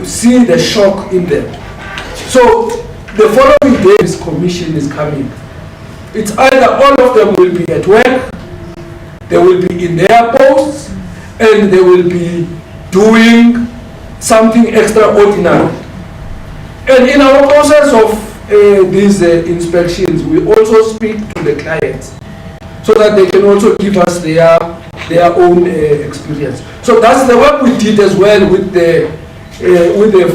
see the shock in them. So the following day, this commission is coming. It's either all of them will be at work, they will be in their posts, and they will be doing something extraordinary. And in our process of these inspections, we also speak to the clients so that they can also give us their own experience. So that's the work we did as well with the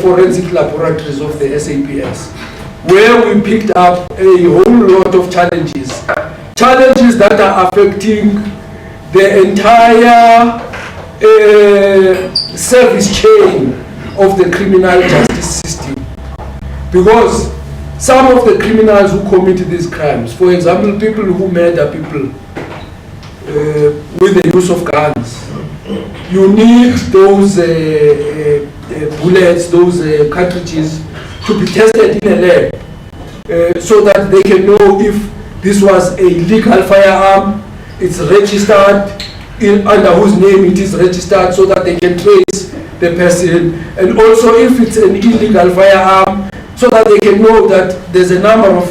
forensic laboratories of the SAPS, where we picked up a whole lot of challenges that are affecting the entire service chain of the criminal justice system. Because some of the criminals who commit these crimes, for example, people who murder people with the use of guns, you need those bullets, those cartridges to be tested in a lab so that they can know if this was a legal firearm, it's registered, under whose name it is registered, so that they can trace the person, and also if it's an illegal firearm, so that they can know that there's a number of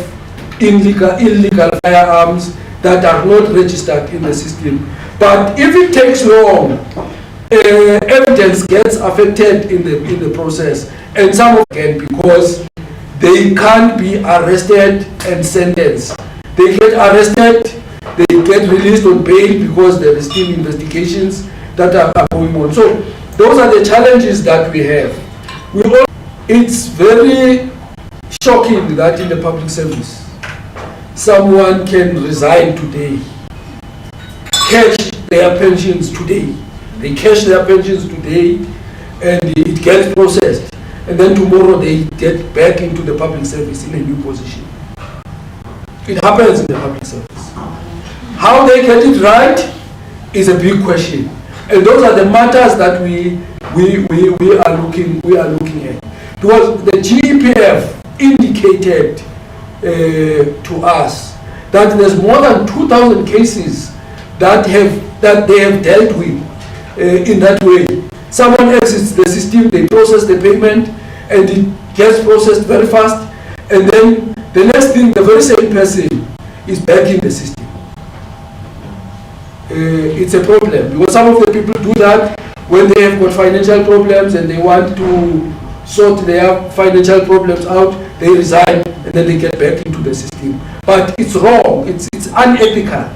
illegal firearms that are not registered in the system. But if it takes long, evidence gets affected in the process, and some of them, because they can't be arrested and sentenced. They get arrested, they get released on bail because there is still investigations that are going on. So those are the challenges that we have. It's very shocking that in the public service, someone can resign today, cash their pensions today. They cash their pensions today and it gets processed. And then tomorrow they get back into the public service in a new position. It happens in the public service. How they get it right is a big question. And those are the matters that we are looking at. Because the GEPF indicated to us that there's more than 2,000 cases that they have dealt with in that way. Someone exits the system, they process the payment, and it gets processed very fast, and then the next thing, the very same person is back in the system. It's a problem, because some of the people do that when they have got financial problems and they want to sort their financial problems out, they resign and then they get back into the system. But it's wrong, it's unethical,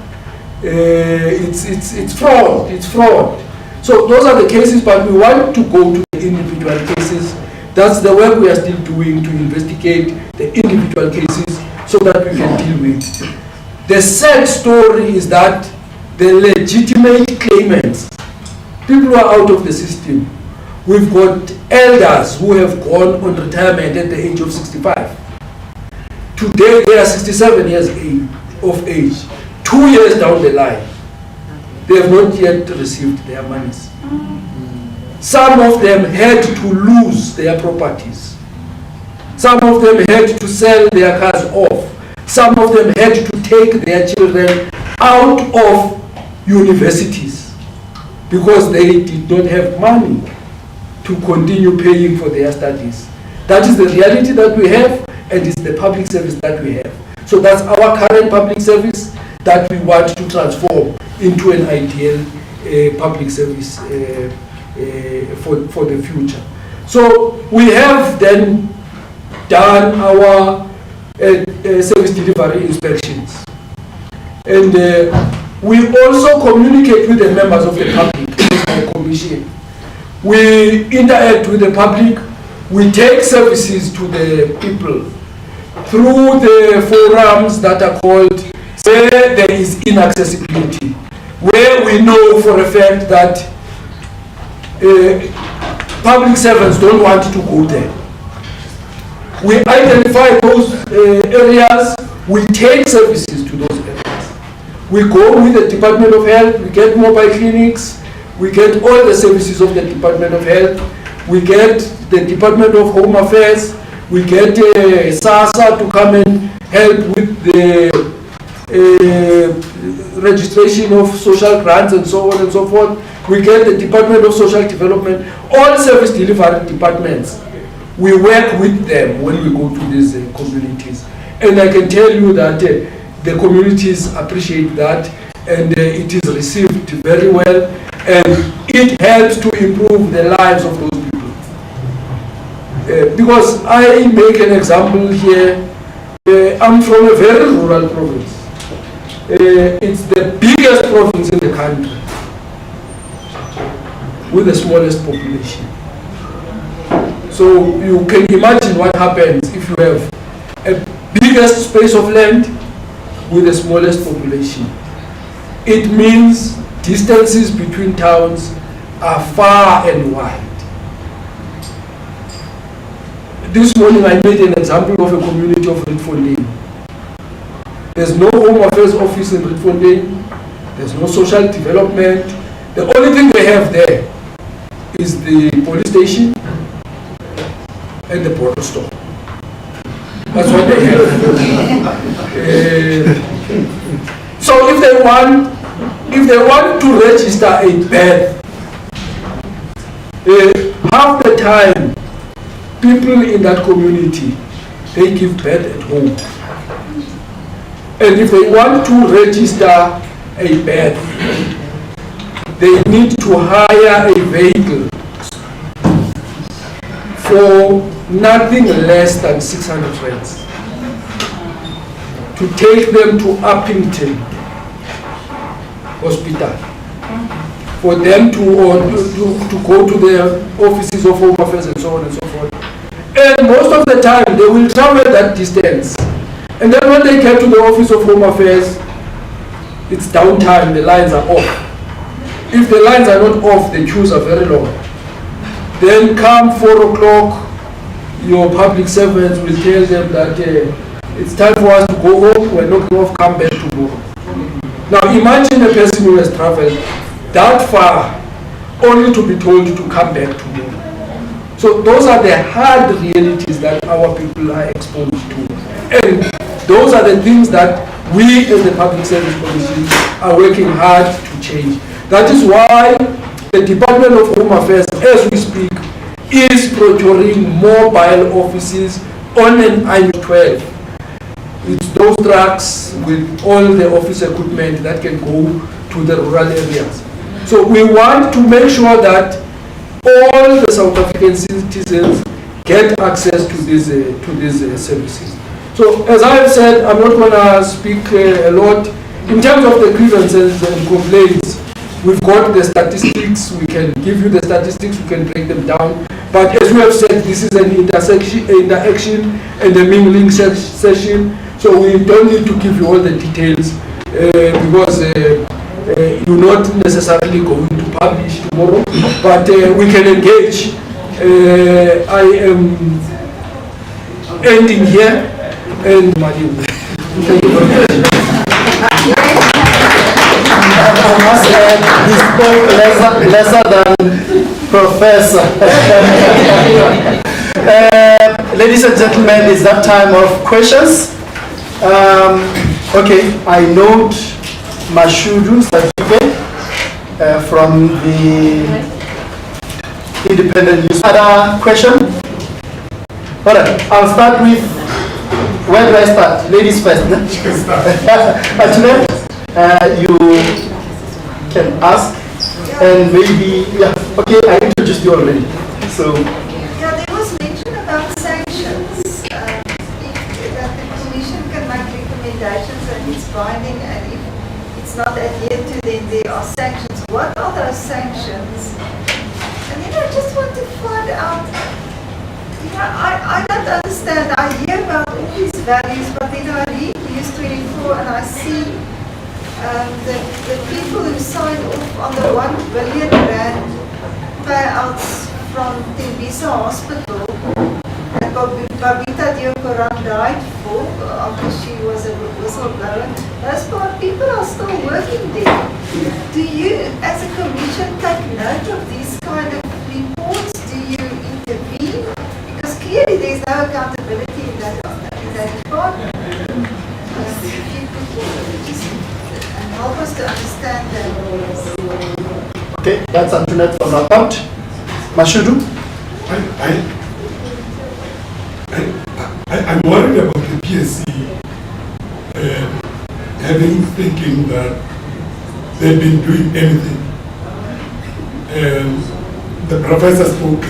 it's fraud. So those are the cases, but we want to go to the individual cases. That's the work we are still doing, to investigate the individual cases so that we can deal with. The sad story is that the legitimate claimants, people who are out of the system, we've got elders who have gone on retirement at the age of 65. Today they are 67 years of age. 2 years down the line, they have not yet received their monies. Some of them had to lose their properties. Some of them had to sell their cars off. Some of them had to take their children out of universities because they did not have money to continue paying for their studies. That is the reality that we have, and it's the public service that we have. So that's our current public service that we want to transform into an ideal public service for the future. So we have then done our service delivery inspections, and we also communicate with the members of the public in the commission. We interact with the public, we take services to the people through the forums that are called where there is inaccessibility, where we know for a fact that public servants don't want to go there. We identify those areas, we take services to those areas. We go with the Department of Health, we get mobile clinics, we get all the services of the Department of Health, we get the Department of Home Affairs, we get SASA to come and help with the registration of social grants and so on and so forth. we get the Department of Social Development, all service delivery departments. We work with them when we go to these communities. And I can tell you that the communities appreciate that, and it is received very well, and it helps to improve the lives of those people. Because I make an example here, I'm from a very rural province. It's the biggest province in the country with the smallest population. So you can imagine what happens if you have a biggest space of land with the smallest population. It means distances between towns are far and wide. This morning I made an example of a community of Rietfontein. There's no Home Affairs office in Rietfontein. There's no social development. The only thing they have there is the police station and the bottle store. That's what they have. So if they want to register a birth, half the time people in that community, they give birth at home. And if they want to register a birth, they need to hire a vehicle for nothing less than 600 rands to take them to Uppington Hospital, for them to go to their offices of Home Affairs and so on and so forth. And most of the time they will travel that distance. And then when they get to the office of Home Affairs, it's downtime, the lines are off. If the lines are not off, the queues are very long. Then come 4 o'clock, your public servants will tell them that it's time for us to go home, we're knocking off, come back tomorrow. Now imagine a person who has traveled that far only to be told to come back tomorrow. So those are the hard realities that our people are exposed to. And those are the things that we as the Public Service Commission are working hard to change. That is why the Department of Home Affairs, as we speak, is procuring mobile offices on an I-12. It's those trucks with all the office equipment that can go to the rural areas. So we want to make sure that all the South African citizens get access to these services. So as I have said, I'm not going to speak a lot. In terms of the grievances and complaints, we've got the statistics, we can give you the statistics, we can break them down. But as we have said, this is an interaction and a mingling session, so we don't need to give you all the details because you're not necessarily going to publish tomorrow, but we can engage. I am ending here. And thank you very much. I must add, he spoke lesser than professor. Ladies and gentlemen, it's that time of questions. Okay, I note Mashudu certificate from the Independent News. Other question? All right, I'll start with. Where do I start? Ladies first. Actually, you can ask, and maybe, yeah, okay, I introduced you already. So, yeah, there was mention about sanctions. That the Commission can make recommendations and it's binding, and if it's not adhered to, then there are sanctions. What are those sanctions? And then I just want to find out. I don't understand. I hear about all these values, but then I read News 24 and I see the people who signed off on the 1 billion rand payouts from Tembisa Hospital that Babita Diokoran died for after she was a whistleblower. Those people are still working there. Do you, as a commission, take note of these kind of reports? Do you intervene? Clearly, there is no accountability in that department. If you could just help us to understand that. Okay, that's Antoinette from Rapport. Mashudu? I'm worried about the PSC thinking that they've been doing anything. The professor spoke.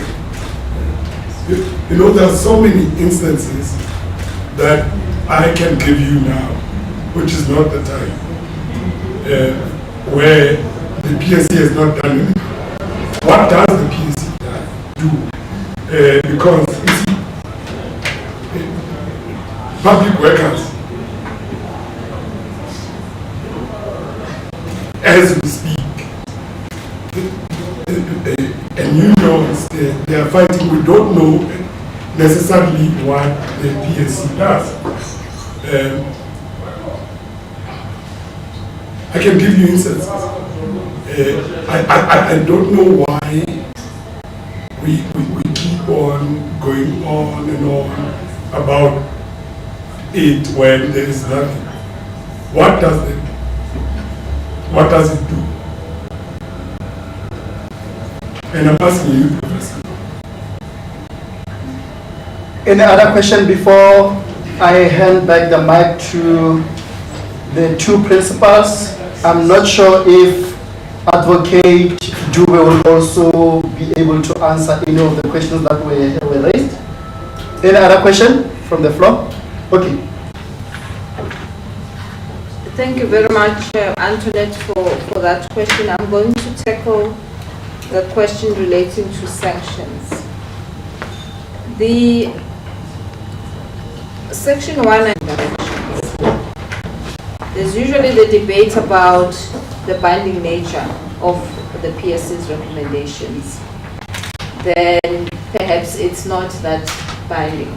You know, there are so many instances that I can give you now, which is not the time, where the PSC has not done anything. What does the PSC do? Because you see, public workers, as we speak, and unions, they are fighting. We don't know necessarily what the PSC does. I can give you instances. I don't know why we keep on going on and on about it when there is nothing. What does it do? And I'm asking you, Professor. Any other question before I hand back the mic to the two principals? I'm not sure if Advocate Dube will also be able to answer any of the questions that were raised. Any other question from the floor? Okay. Thank you very much, Antoinette, for that question. I'm going to tackle the question relating to sanctions. The Section 1 and directions. There's usually the debate about the binding nature of the PSC's recommendations. Then perhaps it's not that binding.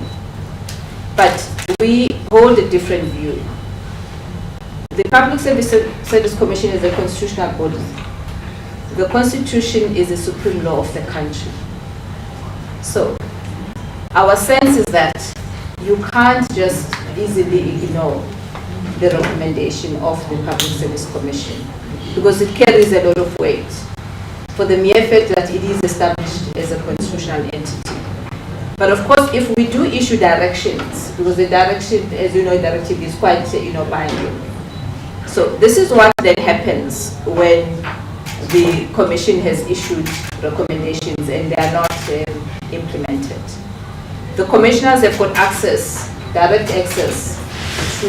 But we hold a different view. The Public Service Commission is a constitutional body. The Constitution is the supreme law of the country. So, our sense is that you can't just easily ignore the recommendation of the Public Service Commission because it carries a lot of weight for the mere fact that it is established as a constitutional entity. But of course, if we do issue directions, because the direction, as you know, directive is quite, binding. So this is what then happens when the Commission has issued recommendations and they are not implemented. The commissioners have got access, direct access to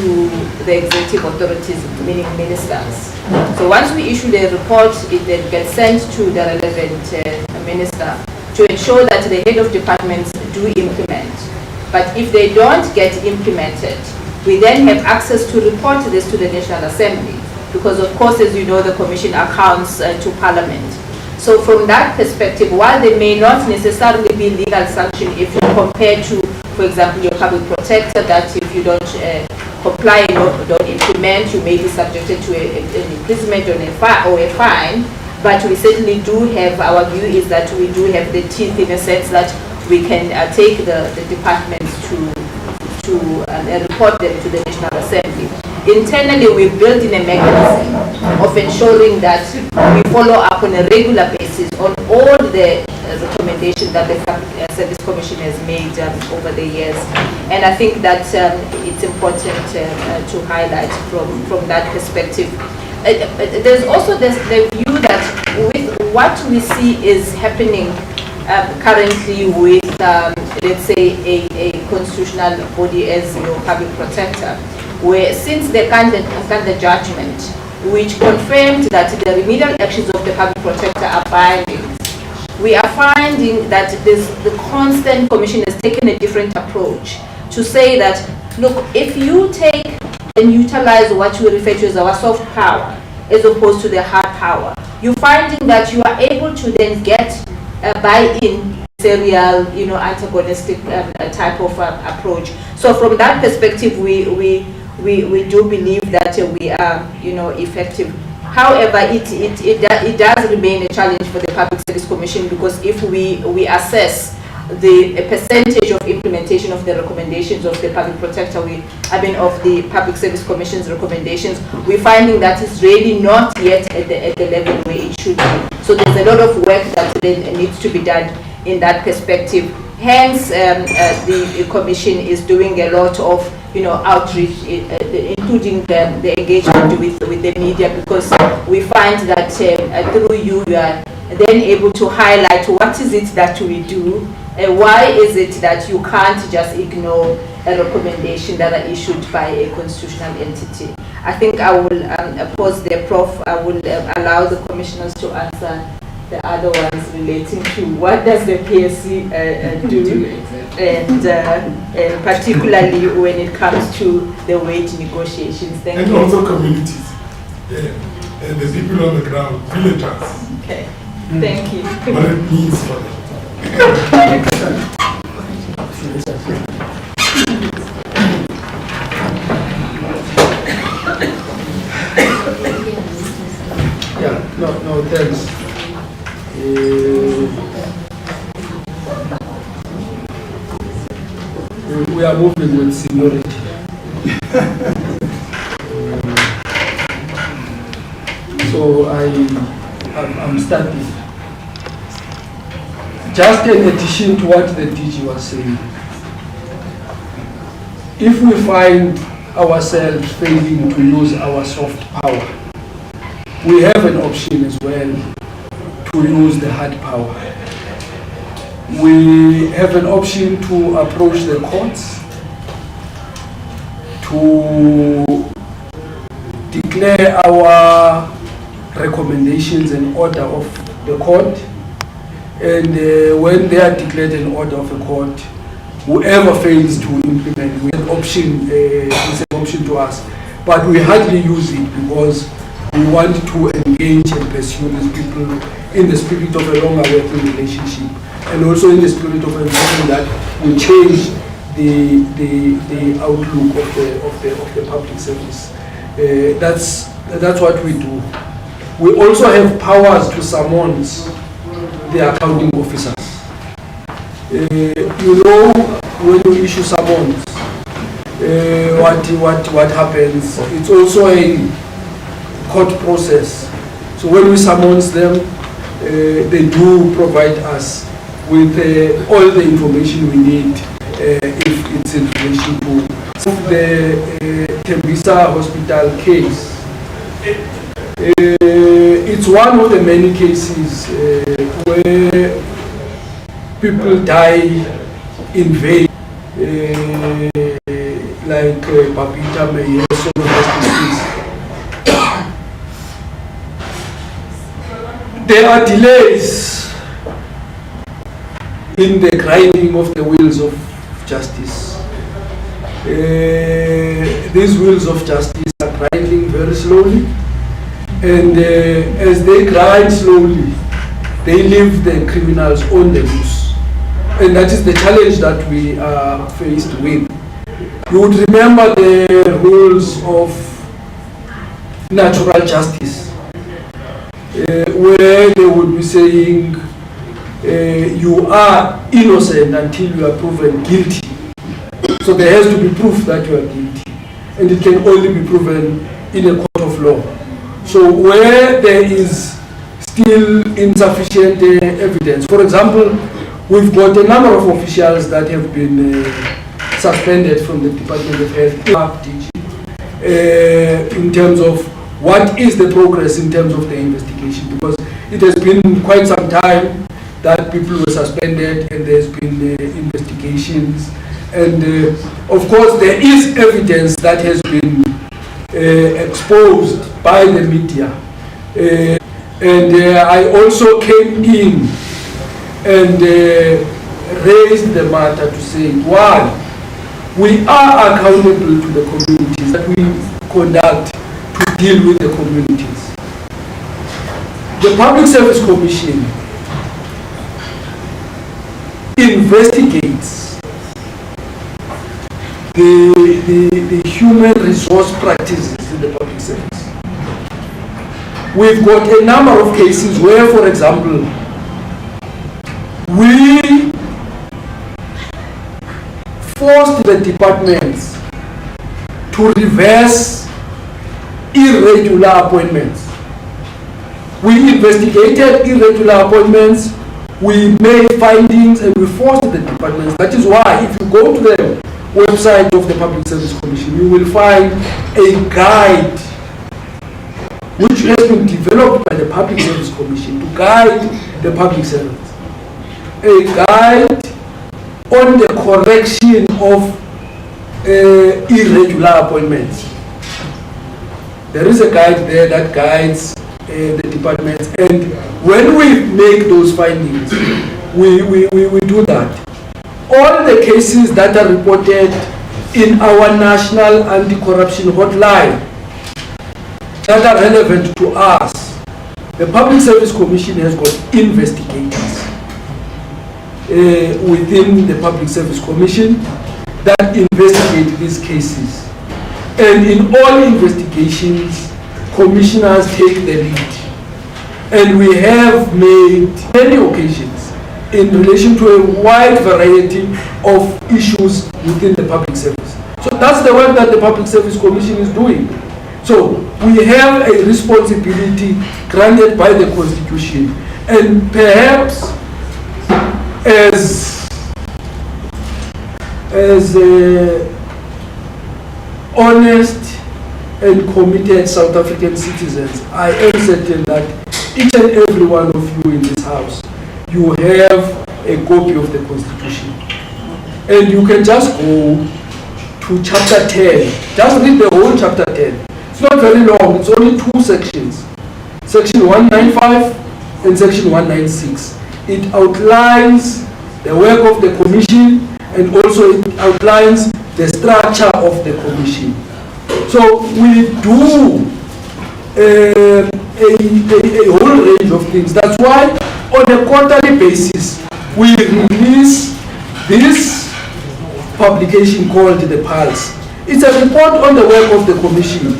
the executive authorities, meaning ministers. So once we issue the report, it then gets sent to the relevant minister to ensure that the head of departments do implement. But if they don't get implemented, we then have access to report this to the National Assembly, because of course, as you know, the Commission accounts to Parliament. So from that perspective, while there may not necessarily be legal sanction if you compare to, for example, your public protector, that if you don't comply or don't implement, you may be subjected to an imprisonment or a fine, but we certainly do have, our view is that we do have the teeth in a sense that we can take the departments to report them to the National Assembly. Internally, we built in a mechanism of ensuring that we follow up on a regular basis on all the recommendations that the Public Service Commission has made over the years. And I think that it's important to highlight from that perspective. There's also the view that with what we see is happening currently with, let's say, a constitutional body as your public protector, where since the Kanda judgment, which confirmed that the remedial actions of the public protector are binding, we are finding that the constant commission has taken a different approach to say that, look, if you take and utilize what we refer to as our soft power, as opposed to the hard power, you're finding that you are able to then get buy-in serial, antagonistic type of approach. So from that perspective, we do believe that we are, effective. However, it does remain a challenge for the Public Service Commission, because if we assess the percentage of implementation of the recommendations of the Public Protector, of the Public Service Commission's recommendations, we're finding that it's really not yet at the level where it should be. So there's a lot of work that then needs to be done in that perspective. Hence, the Commission is doing a lot of, outreach, including the engagement with the media, because we find that through you are then able to highlight what is it that we do, why is it that you can't just ignore a recommendation that are issued by a constitutional entity. I think I will pause there, Prof. I will allow the commissioners to answer the other ones relating to what does the PSC do, and particularly when it comes to the wage negotiations. Thank you. Also communities, and the people on the ground, villagers. Okay, thank you. What it means for them. No, thanks. We are moving with seniority. So I'm starting. Just in addition to what the DG was saying, if we find ourselves failing to use our soft power, we have an option as well to use the hard power. We have an option to approach the courts to declare our recommendations and order of the court, and when they are declared an order of a court, whoever fails to implement, we have option, is an option to us, but we hardly use it because we want to engage and pursue these people in the spirit of a longer working relationship, and also in the spirit of ensuring that we change the outlook of the public service. That's what we do. We also have powers to summon the accounting officers. When you issue summons, what happens? It's also a court process. So when we summons them, they do provide us with all the information we need if it's in relation to the Tembisa Hospital case. It's one of the many cases where people die in vain, like Papita Meyeso case. There are delays in the grinding of the wheels of justice. These wheels of justice are grinding very slowly, and as they grind slowly, they leave the criminals on the loose. And that is the challenge that we are faced with. You would remember the rules of natural justice, where they would be saying you are innocent until you are proven guilty. So there has to be proof that you are guilty, and it can only be proven in a court of law. So where there is still insufficient evidence, for example, we've got a number of officials that have been suspended from the Department of Health in terms of what is the progress in terms of the investigation, because it has been quite some time that people were suspended and there's been investigations, and of course there is evidence that has been exposed by the media, and I also came in and raised the matter to say, one, we are accountable to the communities that we conduct to deal with the communities. The Public Service Commission investigates the human resource practices in the public service. We've got a number of cases where, for example, we forced the departments to reverse irregular appointments. We investigated irregular appointments, we made findings, and we forced the departments. That is why if you go to the website of the Public Service Commission, you will find a guide which has been developed by the Public Service Commission to guide the public servants. A guide on the correction of irregular appointments. There is a guide there that guides the departments, and when we make those findings, we do that. All the cases that are reported in our national anti-corruption hotline that are relevant to us, the Public Service Commission has got investigators within the Public Service Commission that investigate these cases. And in all investigations, commissioners take the lead. And we have made many occasions in relation to a wide variety of issues within the public service. So that's the work that the Public Service Commission is doing. So we have a responsibility granted by the Constitution, and perhaps as honest and committed South African citizens, I am certain that each and every one of you in this house, you have a copy of the Constitution. And you can just go to chapter 10. Just read the whole chapter 10. It's not very long, it's only 2 sections. Section 195 and section 196. It outlines the work of the commission, and also it outlines the structure of the commission. So we do a whole range of things. That's why on a quarterly basis we release this publication called The Pulse. It's a report on the work of the commission.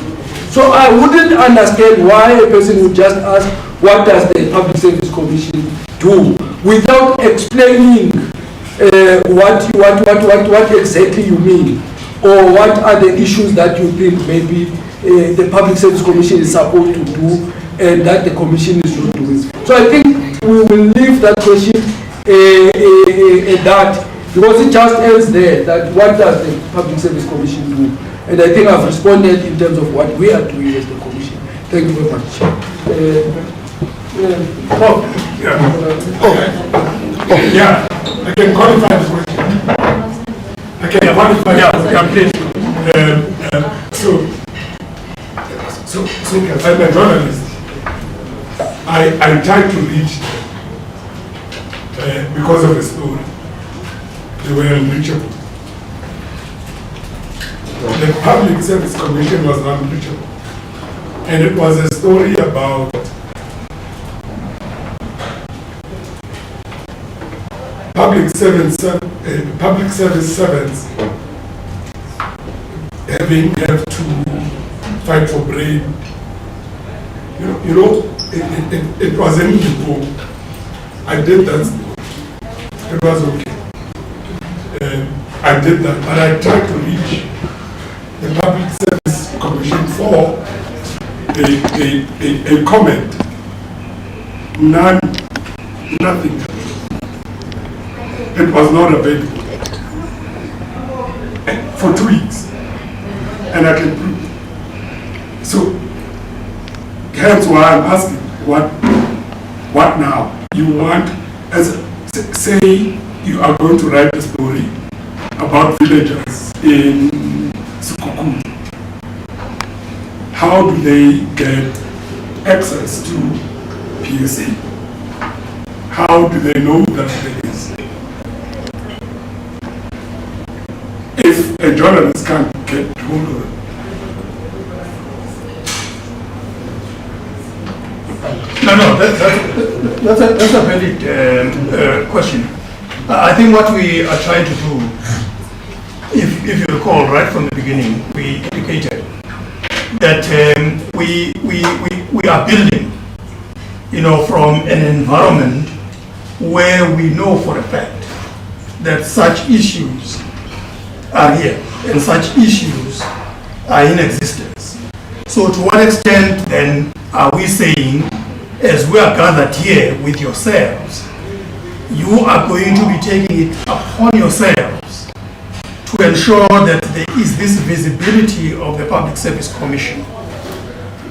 So I wouldn't understand why a person would just ask, what does the Public Service Commission do, without explaining what exactly you mean, or what are the issues that you think maybe the Public Service Commission is supposed to do and that the Commission is not doing. So I think we will leave that question at that, because it just ends there, that what does the Public Service Commission do? And I think I've responded in terms of what we are doing as the Commission. Thank you very much. Yeah, I can qualify the question. I can qualify. Yeah, please. So as a journalist, I tried to reach because of the story. They were unreachable. The Public Service Commission was unreachable. And it was a story about public service servants have to fight for bread. It was in the book. I did that story. It was okay. I did that, but I tried to reach the Public Service Commission for a comment. Nothing. It was not available for 2 weeks, and I can prove. So, hence why I'm asking, what now? You want, say you are going to write a story about villagers in Sukukuru. How do they get access to PSC? How do they know that there is? If a journalist can't get hold of it. No, that's a valid question. I think what we are trying to do, if you recall right from the beginning, we indicated that we are building, from an environment where we know for a fact that such issues are here and such issues are in existence. So to what extent then are we saying as we are gathered here with yourselves, you are going to be taking it upon yourselves to ensure that there is this visibility of the Public Service Commission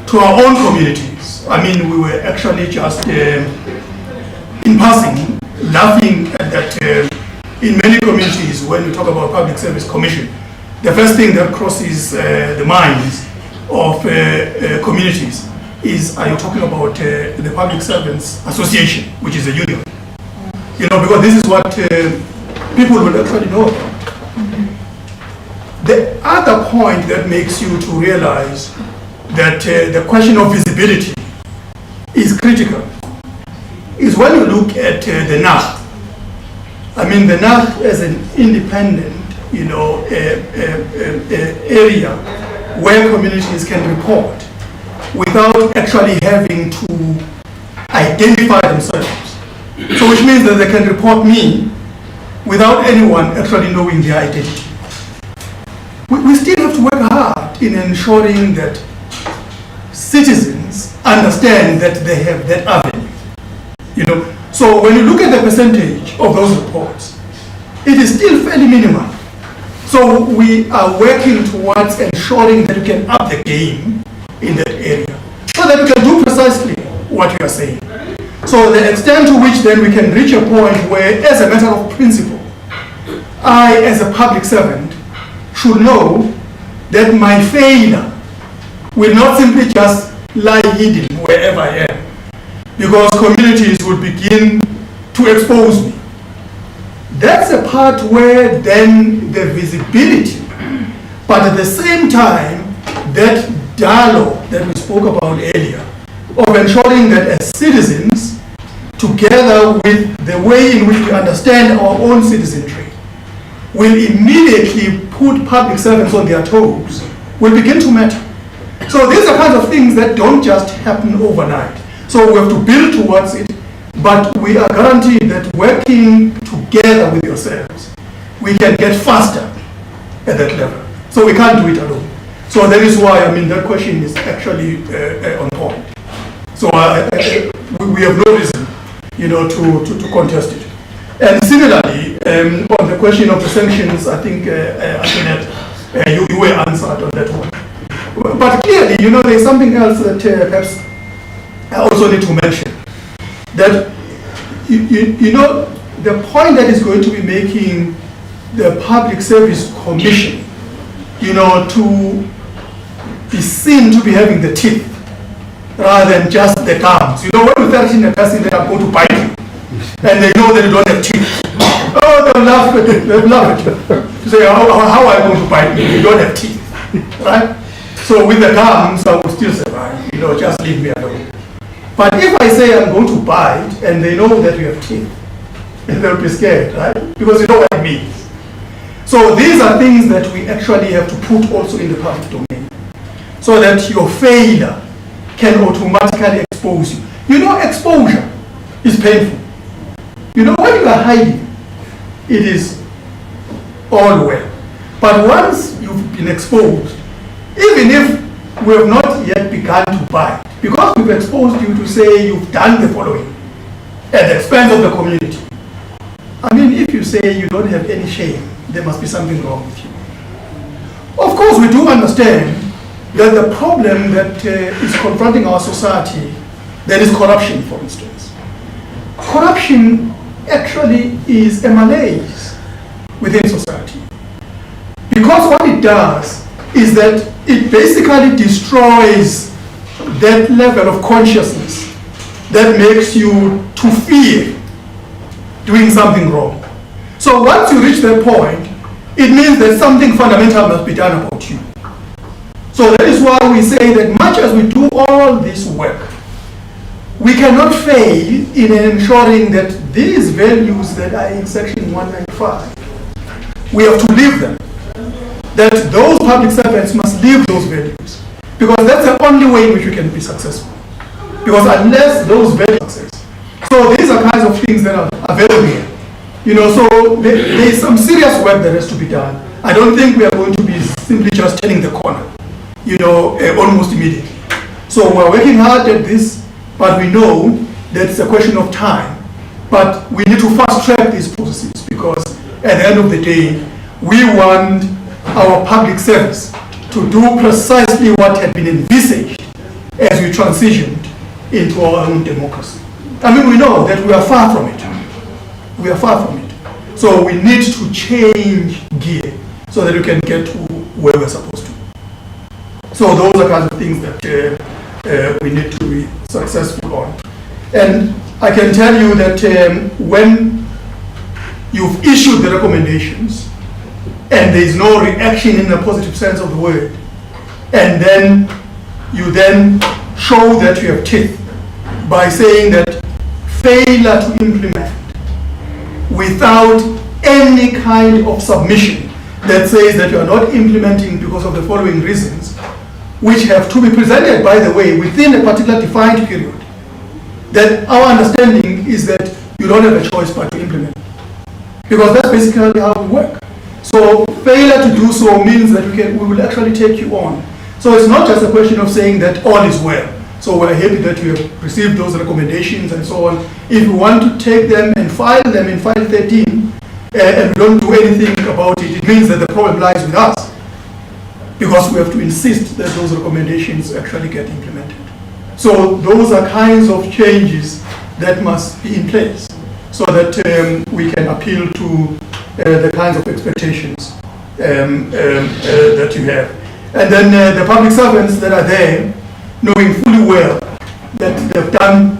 to our own communities. I mean, we were actually just in passing laughing at that in many communities when we talk about Public Service Commission, the first thing that crosses the minds of communities is, are you talking about the Public Servants Association, which is a union? You know, because this is what people will actually know about. The other point that makes you to realize that the question of visibility is critical is when you look at the NAF. I mean, the NAF as an independent, you know, area where communities can report without actually having to identify themselves. So which means that they can report me without anyone actually knowing their identity. We still have to work hard in ensuring that citizens understand that they have that avenue. You know, so when you look at the percentage of those reports, it is still fairly minimal. So we are working towards ensuring that we can up the game in that area, so that we can do precisely what you are saying. So the extent to which then we can reach a point where, as a matter of principle, I, as a public servant, should know that my failure will not simply just lie hidden wherever I am, because communities will begin to expose me. That's a part where then the visibility, but at the same time, that dialogue that we spoke about earlier, of ensuring that as citizens, together with the way in which we understand our own citizenry, will immediately put public servants on their toes, will begin to matter. So these are kinds of things that don't just happen overnight. So we have to build towards it, but we are guaranteed that working together with yourselves, we can get faster at that level. So we can't do it alone. So that is why, I mean, that question is actually on point. So we have no reason, you know, to contest it. And similarly, on the question of the sanctions, I think, you were answered on that one. But clearly, you know, there's something else that perhaps I also need to mention. That, you know, the point that is going to be making the Public Service Commission, you know, to be seen to be having the teeth rather than just the gums. You know, when you threaten a person that I'm going to bite you, and they know that you don't have teeth, oh, they'll laugh at you. They'll laugh at you. Say, how are you going to bite me? You don't have teeth, right? So with the gums, I will still survive. You know, just leave me alone. But if I say I'm going to bite, and they know that you have teeth, they'll be scared, right? Because you know what it means. So these are things that we actually have to put also in the public domain, so that your failure can automatically expose you. You know, exposure is painful. You know, when you are hiding, it is all well. But once you've been exposed, even if we have not yet begun to bite, because we've exposed you to say you've done the following at the expense of the community. I mean, if you say you don't have any shame, there must be something wrong with you. Of course, we do understand that the problem that is confronting our society, there is corruption, for instance. Corruption actually is a malaise within society. Because what it does is that it basically destroys that level of consciousness that makes you to fear doing something wrong. So once you reach that point, it means that something fundamental must be done about you. So that is why we say that much as we do all this work, we cannot fail in ensuring that these values that are in section 195, we have to live them. That those public servants must live those values. Because that's the only way in which we can be successful. Because unless those values are success. So these are kinds of things that are available here. You know, so there is some serious work that has to be done. I don't think we are going to be simply just turning the corner, you know, almost immediately. So we're working hard at this, but we know that it's a question of time. But we need to fast track these processes because at the end of the day, we want our public service to do precisely what had been envisaged as we transitioned into our own democracy. I mean, we know that we are far from it. We are far from it. So we need to change gear so that we can get to where we're supposed to. So those are kinds of things that we need to be successful on. And I can tell you that when you've issued the recommendations and there is no reaction in a positive sense of the word, and then you then show that you have teeth by saying that failure to implement without any kind of submission that says that you are not implementing because of the following reasons, which have to be presented, by the way, within a particular defined period, that our understanding is that you don't have a choice but to implement. Because that's basically how we work. So failure to do so means that we will actually take you on. So it's not just a question of saying that all is well. So we're happy that you have received those recommendations and so on. If you want to take them and file them in file 13, and we don't do anything about it, it means that the problem lies with us. Because we have to insist that those recommendations actually get implemented. So those are kinds of changes that must be in place so that we can appeal to the kinds of expectations that you have. And then the public servants that are there, knowing fully well that they've done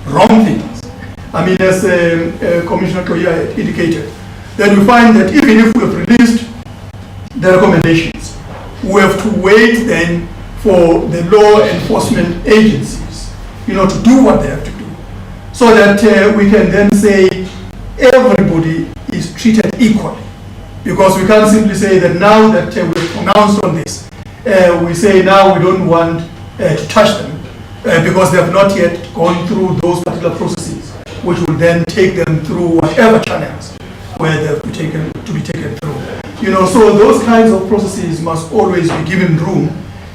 wrong things. I mean, as Commissioner Koya indicated, that we find that even if we have released the recommendations, we have to wait then for the law enforcement agencies, to do what they have to do, so that we can then say everybody is treated equally. Because we can't simply say that now that we've pronounced on this, we say now we don't want to touch them because they have not yet gone through those particular processes, which will then take them through whatever channels where they have to be taken through. So those kinds of processes must always be given room,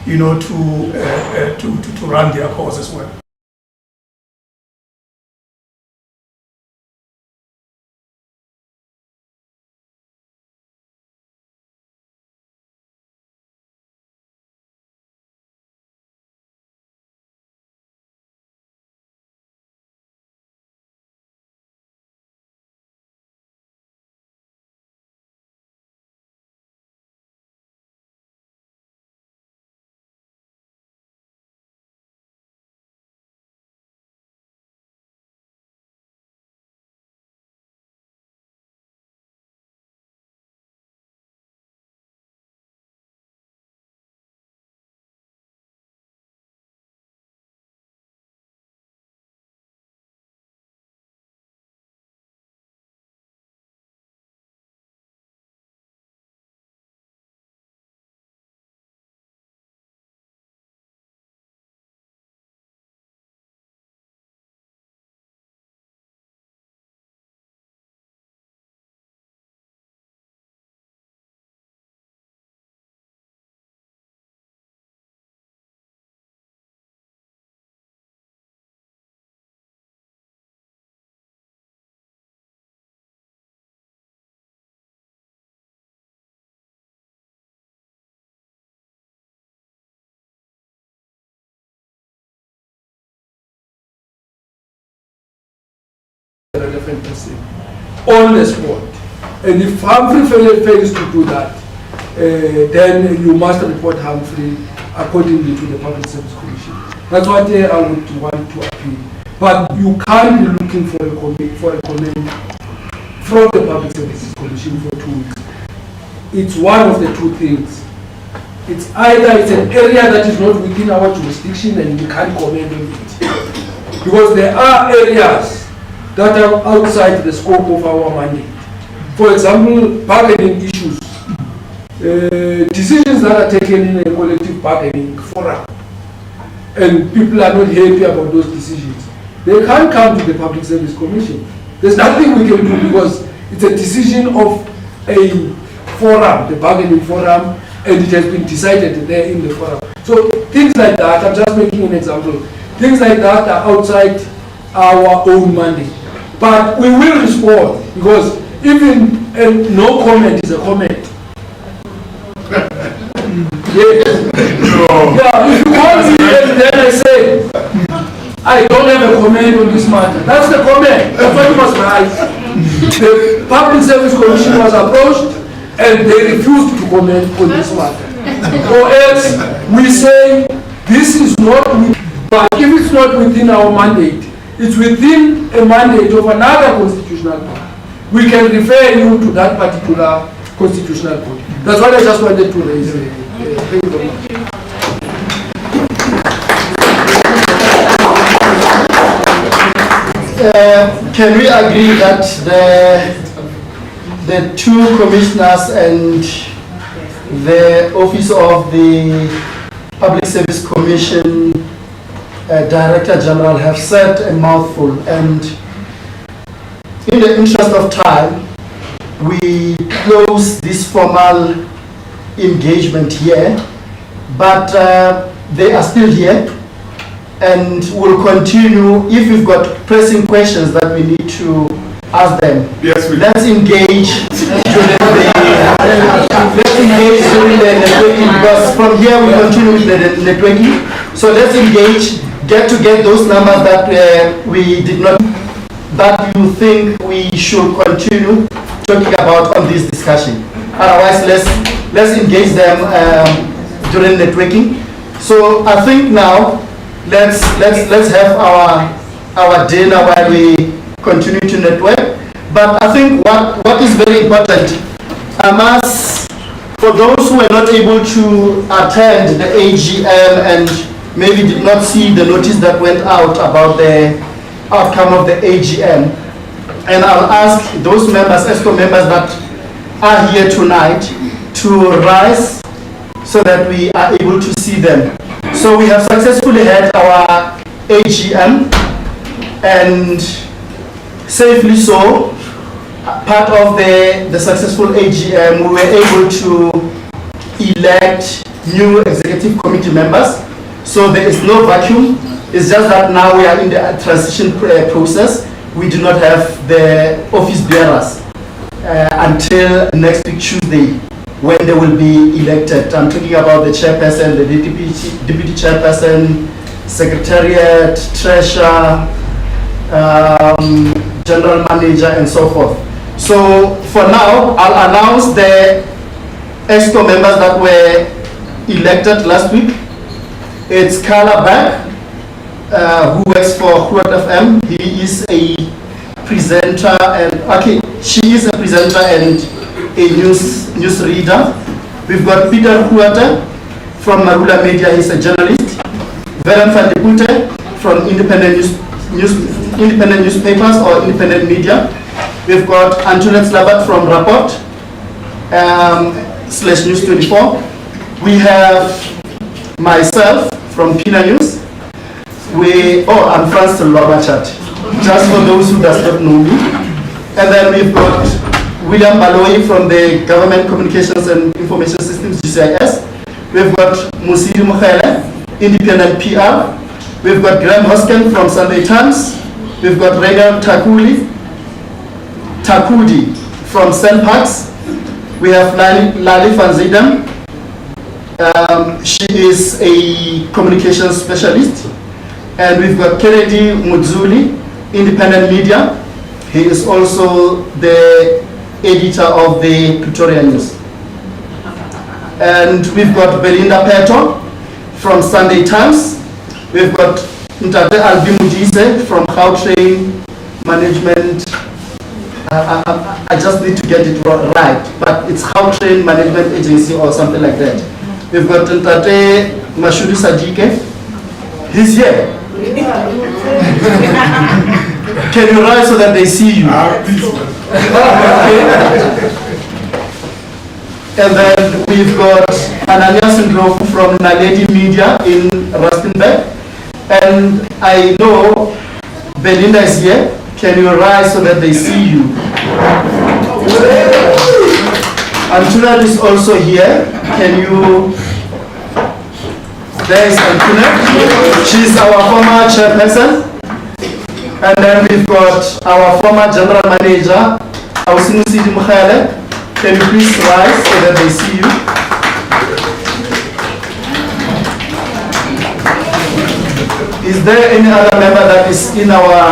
to run their course as well. Relevant person on the spot, and if Humphrey fails to do that, then you must report Humphrey accordingly to the Public Service Commission. That's what I would want to appeal. But you can't be looking for a comment from the Public Services Commission for 2 weeks. It's one of the two things. It's either it's an area that is not within our jurisdiction and we can't comment on it, because there are areas that are outside the scope of our mandate. For example, bargaining issues, decisions that are taken in a collective bargaining forum, and people are not happy about those decisions. They can't come to the Public Service Commission. There's nothing we can do because it's a decision of a forum, the bargaining forum, and it has been decided there in the forum. So things like that, I'm just making an example. Things like that are outside our own mandate. But we will respond, because even no comment is a comment. Yes. Yeah, if you call me and then I say, I don't have a comment on this matter, that's the comment. That's what you must write. The Public Service Commission was approached and they refused to comment on this matter. Or else we say, this is not, but if it's not within our mandate, it's within a mandate of another constitutional body, we can refer you to that particular constitutional body. That's what I just wanted to raise. Thank you very much. Can we agree that the two commissioners and the Office of the Public Service Commission Director General have said a mouthful, and in the interest of time, we close this formal engagement here, but they are still here and will continue. If you've got pressing questions that we need to ask them, Yes, we let's engage during the networking, because from here we continue with the networking. So let's engage, get those numbers that we did not, that you think we should continue talking about on this discussion. Otherwise, let's engage them during networking. So I think now let's have our dinner while we continue to network. But I think what is very important, for those who were not able to attend the AGM and maybe did not see the notice that went out about the outcome of the AGM, and I'll ask those members, ESCO members that are here tonight, to rise so that we are able to see them. So we have successfully had our AGM, and safely so, part of the successful AGM, we were able to elect new executive committee members. So there is no vacuum. It's just that now we are in the transition process. We do not have the office bearers until next week Tuesday, when they will be elected. I'm talking about the chairperson, the deputy chairperson, secretariat, treasurer, general manager, and so forth. So for now, I'll announce the ESCO members that were elected last week. It's Carla Beck, who works for Huat FM. He is a presenter, and she is a presenter and a news reader. We've got Peter Huata from Marula Media. He's a journalist. Veran van de Putte from independent newspapers or independent media. We've got Antoinette Slabat from Rapport /News 24. We have myself from Pina News. I'm Franz Lobachat, just for those who does not know me. And then we've got William Maloi from the Government Communications and Information Systems, GCIS. We've got Musiri Mukhele, Independent PR. We've got Graham Hosken from Sunday Times. We've got Regal Takudi from Selpax. We have Lali van Zidem. She is a communications specialist. And we've got Kennedy Mudzuli, Independent Media. He is also the editor of the Pretoria News. And we've got Belinda Peto from Sunday Times. We've got Ntate Albi Mudise from Gautrain Management. I just need to get it right, but it's Gautrain Management Agency or something like that. We've got Ntate Mashudi Sadike. He's here. Can you rise so that they see you? And then we've got Ananias Ndlovu from Naledi Media in Rustenburg. And I know Belinda is here. Can you rise so that they see you? Antoinette is also here. Can you There is Antune. She's our former chairperson. And then we've got our former general manager, Ausinusidi Mukhele. Can you please rise so that they see you? Is there any other member that is in our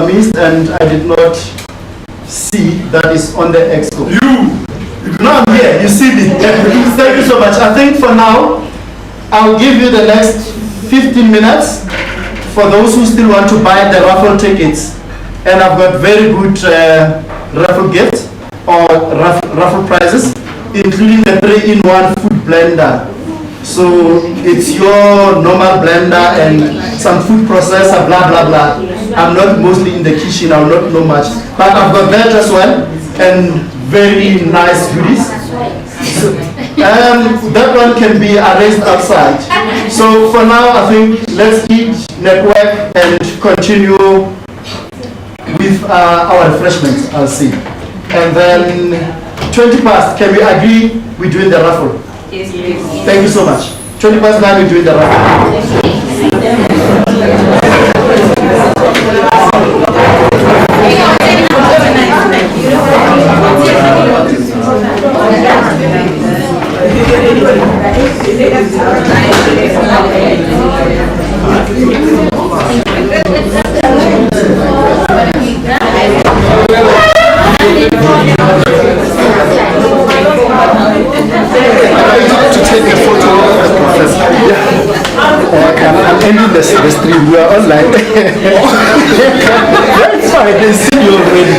midst and I did not see that is on the exco? You. No, I'm here. You see me. Thank you so much. I think for now, I'll give you the next 15 minutes for those who still want to buy the raffle tickets. And I've got very good raffle gifts or raffle prizes, including the 3-in-1 food blender. So it's your normal blender and some food processor, blah, blah, blah. I'm not mostly in the kitchen, I'll not know much. But I've got that as well, and very nice goodies. So, that one can be arranged outside. So for now, I think let's eat, network, and continue with our refreshments, I'll see. And then 20 past, can we agree we're doing the raffle? Yes, please. Thank you so much. 20 past 9, we're doing the raffle. To take a photo of the professor. I'm ending the stream. We are online. That's fine. They see you already.